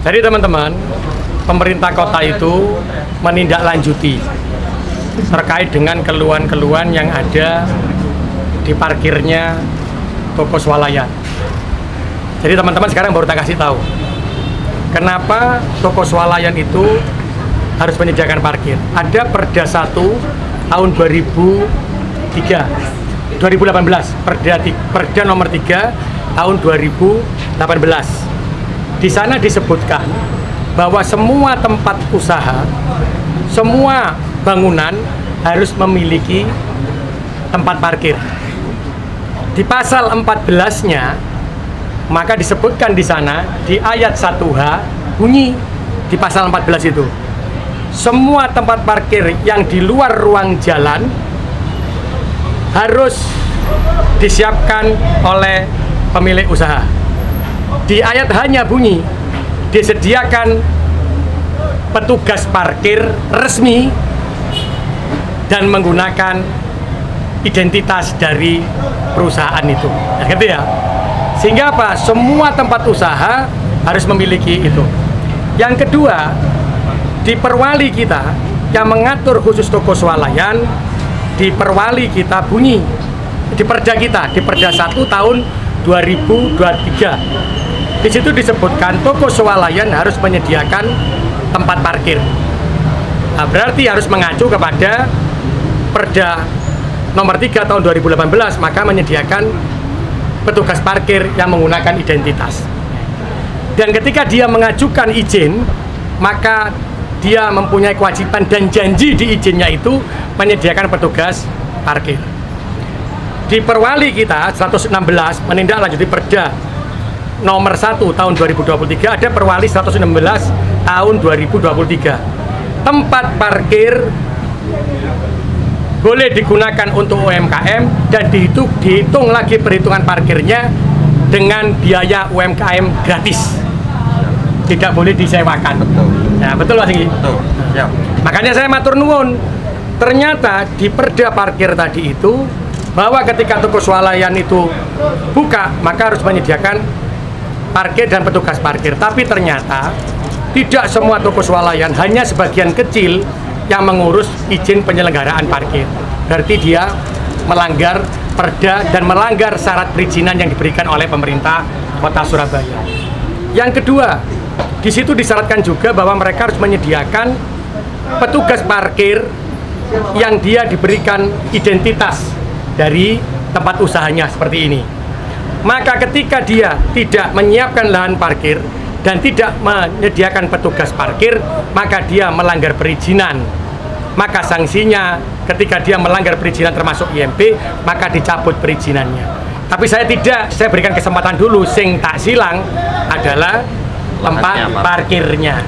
Jadi teman-teman, pemerintah kota itu menindaklanjuti terkait dengan keluhan-keluhan yang ada di parkirnya toko swalayan. Jadi teman-teman sekarang baru tak kasih tahu kenapa toko swalayan itu harus menyediakan parkir. Ada Perda 1 tahun 2018, Perda nomor 3 tahun 2018. Di sana disebutkan bahwa semua tempat usaha, semua bangunan harus memiliki tempat parkir. Di pasal 14-nya maka disebutkan di sana di ayat 1H bunyi di pasal 14 itu, semua tempat parkir yang di luar ruang jalan harus disiapkan oleh pemilik usaha. Di ayat hanya bunyi disediakan petugas parkir resmi dan menggunakan identitas dari perusahaan itu. Gitu ya. Sehingga apa? Semua tempat usaha harus memiliki itu. Yang kedua, di perwali kita yang mengatur khusus toko swalayan, di perwali kita bunyi di Perda kita, di Perda 1 tahun 2023. Di situ disebutkan toko swalayan harus menyediakan tempat parkir. Nah, berarti harus mengacu kepada Perda nomor 3 tahun 2018, maka menyediakan petugas parkir yang menggunakan identitas. Dan ketika dia mengajukan izin, maka dia mempunyai kewajiban dan janji di izinnya itu menyediakan petugas parkir. Di perwali kita 116 menindaklanjuti Perda nomor 1 tahun 2023, ada perwali 116 tahun 2023. Tempat parkir boleh digunakan untuk UMKM dan dihitung lagi perhitungan parkirnya dengan biaya UMKM gratis. Tidak boleh disewakan. Betul. Ya, betul Mas Inggi? Betul. Ya. Makanya saya matur nuwun. Ternyata di Perda parkir tadi itu bahwa ketika toko swalayan itu buka, maka harus menyediakan parkir dan petugas parkir. Tapi ternyata tidak semua toko swalayan, hanya sebagian kecil yang mengurus izin penyelenggaraan parkir. Berarti dia melanggar Perda dan melanggar syarat perizinan yang diberikan oleh pemerintah Kota Surabaya. Yang kedua, di situ disyaratkan juga bahwa mereka harus menyediakan petugas parkir yang dia diberikan identitas dari tempat usahanya seperti ini. Maka ketika dia tidak menyiapkan lahan parkir dan tidak menyediakan petugas parkir, maka dia melanggar perizinan. Maka sanksinya ketika dia melanggar perizinan termasuk IMB, maka dicabut perizinannya. Tapi saya tidak, saya berikan kesempatan dulu. Sing tak silang adalah tempat parkirnya.